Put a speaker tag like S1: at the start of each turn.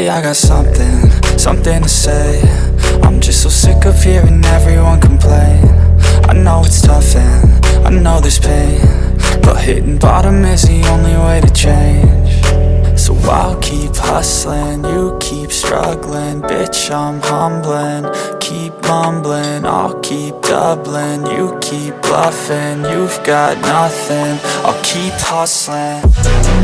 S1: Hey, I got something to say. I'm just so sick of hearing everyone complain. I know it's tough and I know there's pain, but hitting bottom is the only way to change. So I'll keep hustling, you keep struggling. Bitch, I'm humbling, keep mumbling. I'll keep doubling, you keep bluffing. You've got nothing, I'll keep hustling.